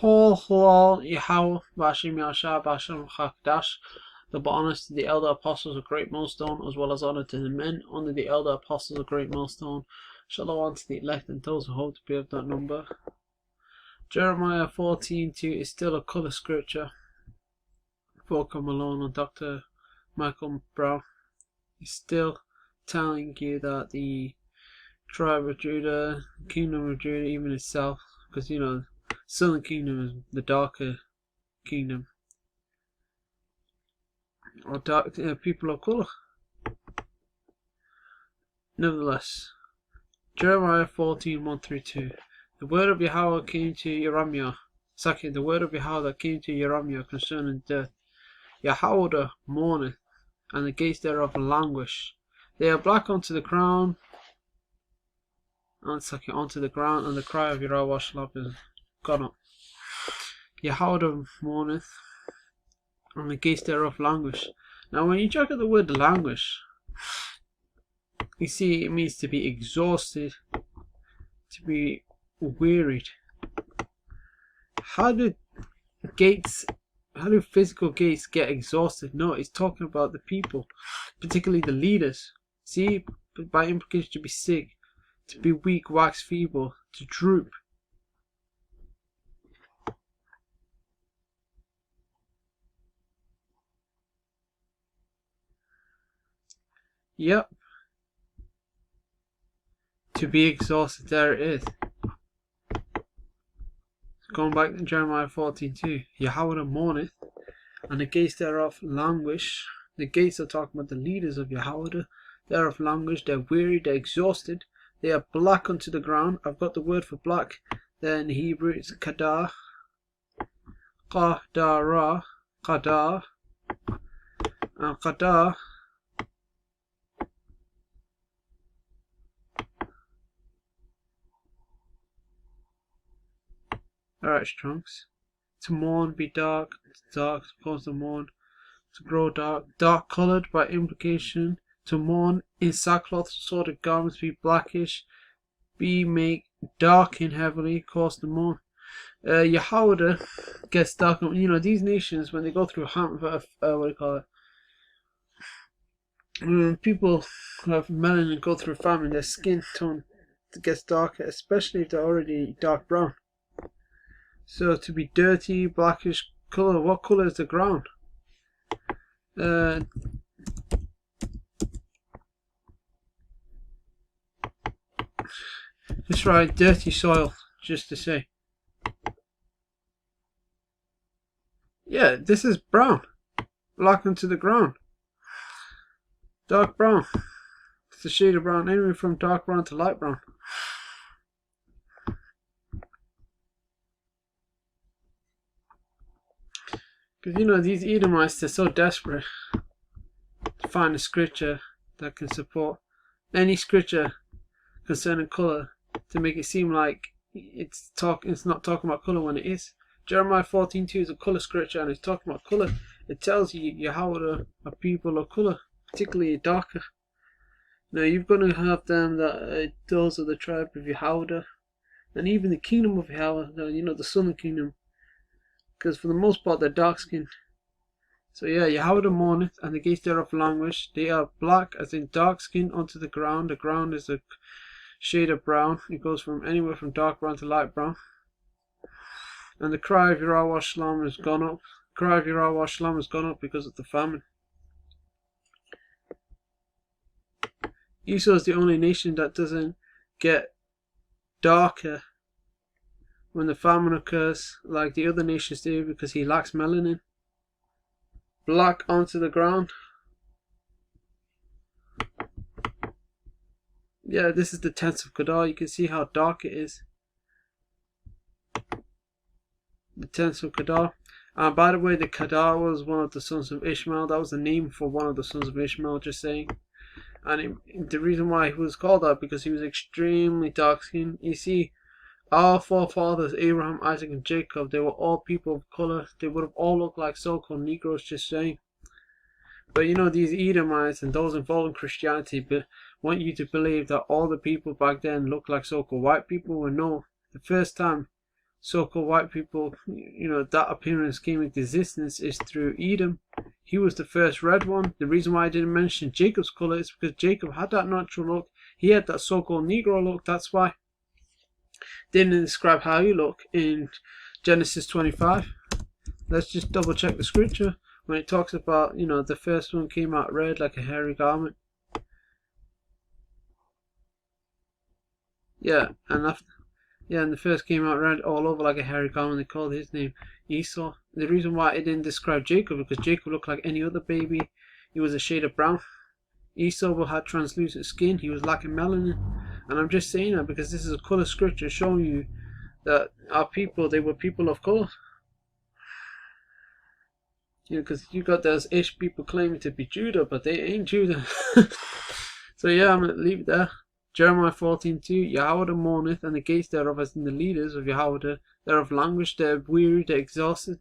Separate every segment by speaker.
Speaker 1: Kol Halal Yahweh Bashim Yashar Bashim Chakdash. Double honors to the elder apostles of Great Millstone, as well as honor to the men under the elder apostles of Great Millstone. Shalom to the elect and those who hope to be of that number. Jeremiah 14:2 is still a color scripture. Volker Malone and Dr. Michael Brown is still telling you that the tribe of Judah, kingdom of Judah, even itself, because you know, Southern Kingdom is the darker kingdom, or dark people of color. Nevertheless, Jeremiah 14:1-2. The word of Yahweh came to Jeremiah. Second, the word of Yahweh that came to Jeremiah concerning death. Yahweh mourneth, and the gates thereof languish. They are black unto the ground, and second onto the ground, and the cry of Yahweh is gone up. Yahweh mourneth, and the gates thereof languish. Now, when you check out the word languish, you see it means to be exhausted, to be wearied. How do physical gates get exhausted? No, it's talking about the people, particularly the leaders. See, by implication, to be sick, to be weak, wax feeble, to droop. Yep. To be exhausted, there it is. Going back to Jeremiah 14:2. Yahweh mourneth, and the gates thereof languish. The gates are talking about the leaders of Yahweh. Thereof languish, they're weary, they're exhausted. They are black unto the ground. I've got the word for black. Then in Hebrew it's kadar. Qadara. Qadar. And qadar. Alright, Trunks. To mourn, be dark. Dark, supposed to mourn. To grow dark. Dark coloured by implication. To mourn in sackcloth, sort of garments, be blackish. Be make darken heavily, cause to mourn. Yahweh gets dark. You know, these nations, when they go through what do you call it? When people who have melanin go through famine, their skin tone gets darker, especially if they're already dark brown. So to be dirty, blackish colour. What colour is the ground? Just write dirty soil, just to say. Yeah, this is brown. Black onto the ground. Dark brown. It's a shade of brown, anywhere from dark brown to light brown. Because you know, these Edomites, they're so desperate to find a scripture that can support any scripture concerning colour, to make it seem like it's not talking about colour when it is. Jeremiah 14:2 is a colour scripture, and it's talking about colour. It tells you Yahweh are people of colour, particularly darker. Now you're going to have them that those are the tribe of Yahweh, and even the kingdom of Yahweh, you know, the southern kingdom, because for the most part they're dark skinned. So yeah, Yahweh mourneth, and the gates thereof languish. They are black, as in dark skin, onto the ground. The ground is a shade of brown. It goes from anywhere from dark brown to light brown. And the cry of Yahweh Shalom has gone up. The cry of Yahweh Shalom has gone up because of the famine. Esau is the only nation that doesn't get darker when the famine occurs, like the other nations do, because he lacks melanin. Black onto the ground. Yeah, this is the 10th of Kedar. You can see how dark it is. The 10th of Kedar. And by the way, the Kedar was one of the sons of Ishmael. That was the name for one of the sons of Ishmael, just saying. And the reason why he was called that, because he was extremely dark skinned. You see, our forefathers, Abraham, Isaac, and Jacob, they were all people of colour. They would have all looked like so-called Negroes, just saying. But you know, these Edomites and those involved in Christianity want you to believe that all the people back then looked like so-called white people. When no, the first time so-called white people, that appearance came into existence is through Edom. He was the first red one. The reason why I didn't mention Jacob's color is because Jacob had that natural look. He had that so-called Negro look. That's why. Didn't describe how he looked in Genesis 25. Let's just double check the scripture when it talks about, the first one came out red like a hairy garment. Yeah, and the first came out red all over like a hairy garment. They called his name Esau. The reason why it didn't describe Jacob because Jacob looked like any other baby. He was a shade of brown. Esau had translucent skin. He was lacking melanin. And I'm just saying that because this is a color scripture showing you that our people, they were people of color. Because you got those Ish people claiming to be Judah, but they ain't Judah. So yeah, I'm going to leave it there. Jeremiah 14:2, Yahweh mourneth, and the gates thereof as in the leaders of Yahweh, they're of language, they're weary, they're exhausted.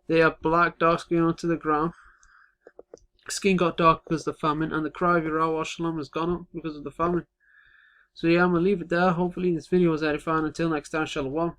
Speaker 1: They are black, dark skin onto the ground. Skin got dark because of the famine, and the cry of Yahweh Shalom has gone up because of the famine. So yeah, I'm going to leave it there. Hopefully this video was edifying. Until next time, Shalom.